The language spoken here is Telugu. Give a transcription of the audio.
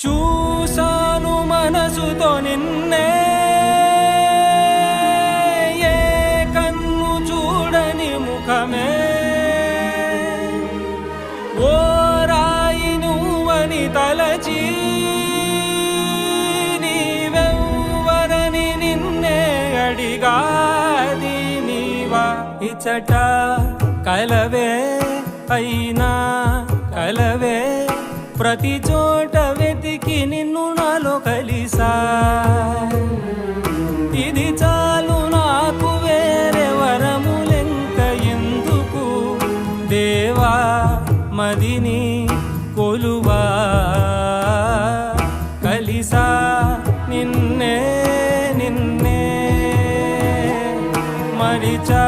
చూసాను మనసుతో నిన్నే, ఏ కన్ను చూడని ముఖమే, ఓ రాయి నువ్వని తలచి నీవెవ్వరని నిన్నే అడిగాది నీవా. ఇచ్చట కలవే అయినా కలవే, ప్రతి చోట వెతికి నిన్ను నాలో కలిసా. ఇది చాలు నాకు, వేరే వరములెంక ఎందుకు దేవా, మదిని కొలువా. కలిసా నిన్నే నిన్నే మరిచా